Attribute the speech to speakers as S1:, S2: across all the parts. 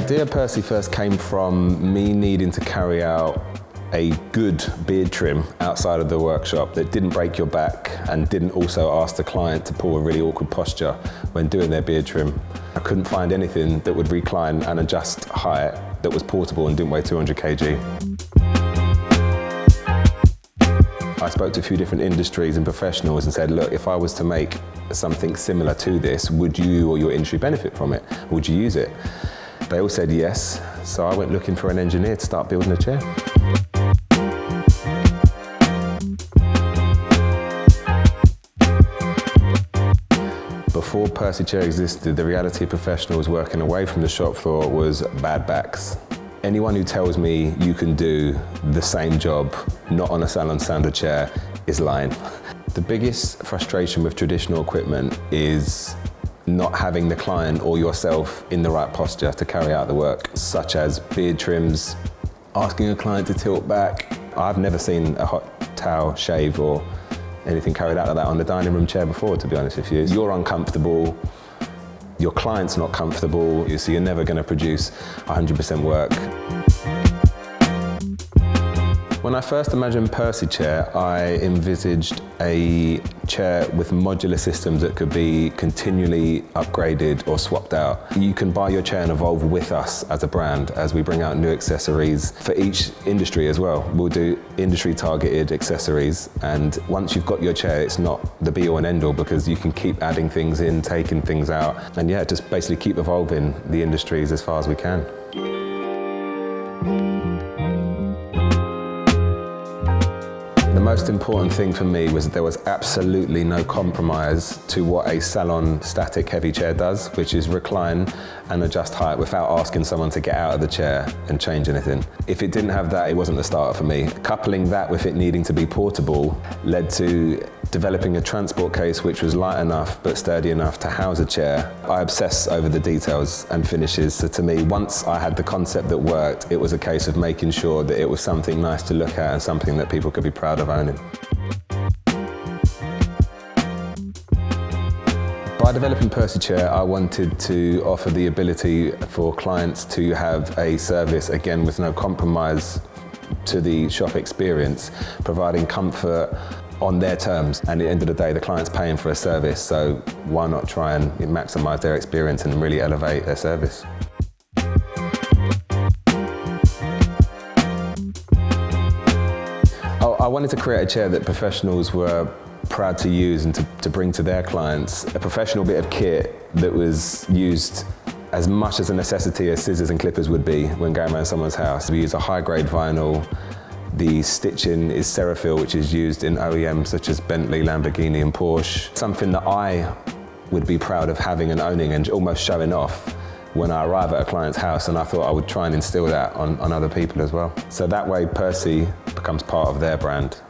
S1: idea of Percy first came from me needing to carry out a good beard trim outside of the workshop that didn't break your back and didn't also ask the client to pull a really awkward posture when doing their beard trim. I couldn't find anything that would recline and adjust height that was portable and didn't weigh 200 kg. I spoke to a few different industries and professionals and said, look, if I was to make something similar to this, would you or your industry benefit from it? Would you use it? They all said yes, so I went looking for an engineer to start building a chair. Before Purcy Chair existed, the reality of professionals working away from the shop floor was bad backs. Anyone who tells me you can do the same job, not on a salon standard chair, is lying. The biggest frustration with traditional equipment is not having the client or yourself in the right posture to carry out the work, such as beard trims, asking a client to tilt back. I've never seen a hot towel shave or anything carried out like that on the dining room chair before, to be honest with you. You're uncomfortable, your client's not comfortable, so you're never going to produce 100% work. When I first imagined Purcy Chair, I envisaged a chair with modular systems that could be continually upgraded or swapped out. You can buy your chair and evolve with us as a brand as we bring out new accessories for each industry as well. We'll do industry targeted accessories, and once you've got your chair, it's not the be all and end all because you can keep adding things in, taking things out, and yeah, just basically keep evolving the industries as far as we can. The most important thing for me was that there was absolutely no compromise to what a Salon static heavy chair does, which is recline and adjust height without asking someone to get out of the chair and change anything. If it didn't have that, it wasn't the starter for me. Coupling that with it needing to be portable led to developing a transport case which was light enough but sturdy enough to house a chair. I obsess over the details and finishes, so to me, once I had the concept that worked, it was a case of making sure that it was something nice to look at and something that people could be proud of owning. By developing Purcy Chair, I wanted to offer the ability for clients to have a service, again with no compromise to the shop experience, providing comfort on their terms, and at the end of the day the client's paying for a service, so why not try and maximise their experience and really elevate their service. I wanted to create a chair that professionals were proud to use and to bring to their clients, a professional bit of kit that was used as much as a necessity as scissors and clippers would be when going around someone's house. We use a high-grade vinyl. The stitching is Serafil, which is used in OEMs such as Bentley, Lamborghini and Porsche. Something that I would be proud of having and owning and almost showing off when I arrive at a client's house, and I thought I would try and instill that on other people as well. So that way Percy becomes part of their brand.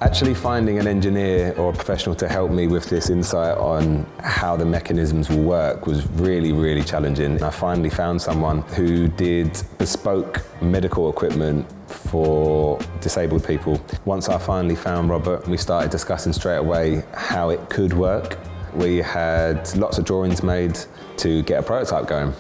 S1: Actually finding an engineer or a professional to help me with this insight on how the mechanisms will work was really, really challenging. I finally found someone who did bespoke medical equipment for disabled people. Once I finally found Robert, we started discussing straight away how it could work. We had lots of drawings made to get a prototype going.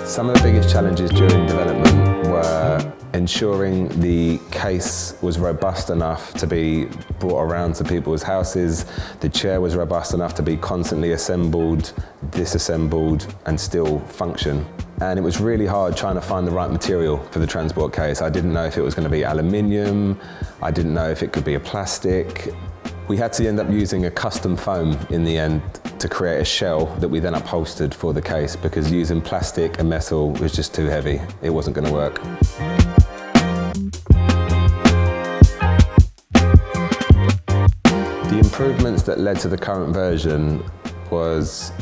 S1: Some of the biggest challenges during development were ensuring the case was robust enough to be brought around to people's houses. The chair was robust enough to be constantly assembled, disassembled, and still function. And it was really hard trying to find the right material for the transport case. I didn't know if it was going to be aluminium. I didn't know if it could be a plastic. We had to end up using a custom foam in the end to create a shell that we then upholstered for the case, because using plastic and metal was just too heavy. It wasn't going to work. The improvements that led to the current version was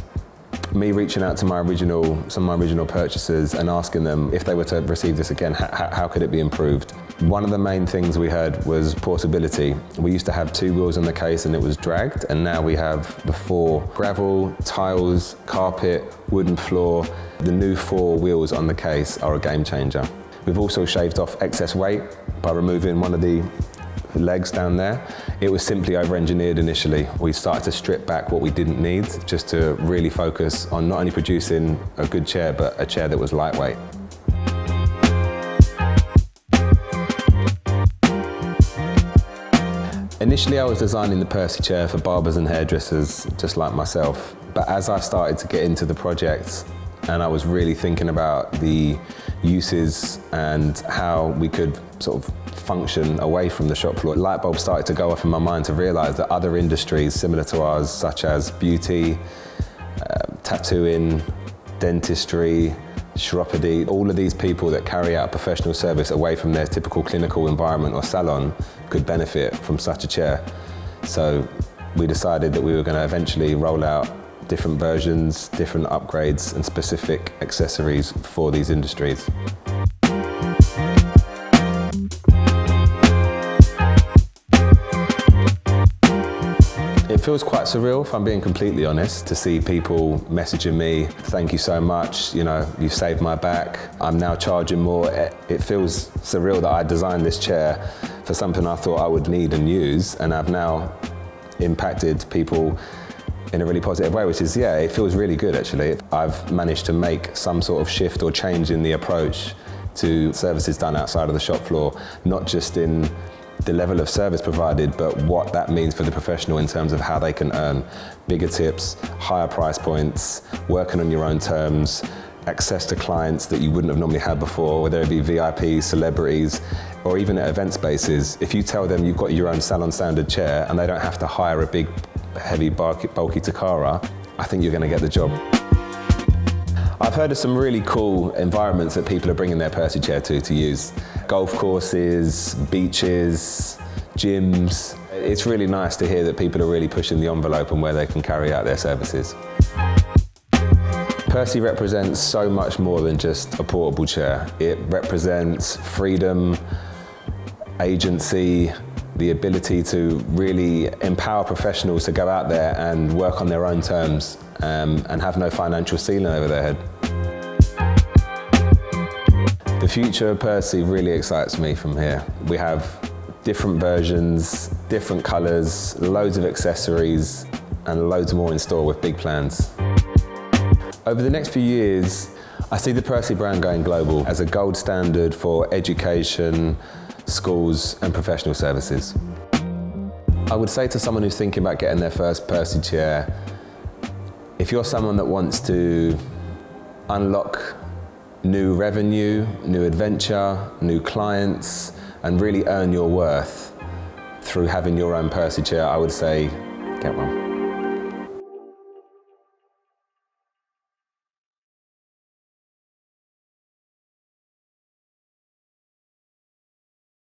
S1: me reaching out to some of my original purchasers and asking them if they were to receive this again, how could it be improved? One of the main things we heard was portability. We used to have 2 wheels on the case and it was dragged, and now we have the 4 gravel, tiles, carpet, wooden floor. The new 4 wheels on the case are a game changer. We've also shaved off excess weight by removing one of the legs down there. It was simply over-engineered initially. We started to strip back what we didn't need just to really focus on not only producing a good chair, but a chair that was lightweight. Initially, I was designing the Percy chair for barbers and hairdressers, just like myself. But as I started to get into the project, and I was really thinking about the uses and how we could sort of function away from the shop floor, light bulbs started to go off in my mind to realise that other industries similar to ours, such as beauty, tattooing, dentistry, chiropody, all of these people that carry out professional service away from their typical clinical environment or salon could benefit from such a chair. So we decided that we were going to eventually roll out different versions, different upgrades and specific accessories for these industries. It feels quite surreal, if I'm being completely honest, to see people messaging me, thank you so much, you know, you saved my back, I'm now charging more. It feels surreal that I designed this chair for something I thought I would need and use, and I've now impacted people in a really positive way, which is, yeah, it feels really good actually. I've managed to make some sort of shift or change in the approach to services done outside of the shop floor, not just in the level of service provided, but what that means for the professional in terms of how they can earn bigger tips, higher price points, working on your own terms, access to clients that you wouldn't have normally had before, whether it be VIPs, celebrities, or even at event spaces. If you tell them you've got your own salon standard chair and they don't have to hire a big, heavy, bulky Takara, I think you're going to get the job. I've heard of some really cool environments that people are bringing their Percy chair to use. Golf courses, beaches, gyms. It's really nice to hear that people are really pushing the envelope on where they can carry out their services. Percy represents so much more than just a portable chair. It represents freedom, agency, the ability to really empower professionals to go out there and work on their own terms and have no financial ceiling over their head. The future of Percy really excites me from here. We have different versions, different colours, loads of accessories and loads more in store with big plans. Over the next few years, I see the Percy brand going global as a gold standard for education, schools and professional services. I would say to someone who's thinking about getting their first Percy chair, if you're someone that wants to unlock new revenue, new adventure, new clients, and really earn your worth through having your own Percy chair, I would say, get one.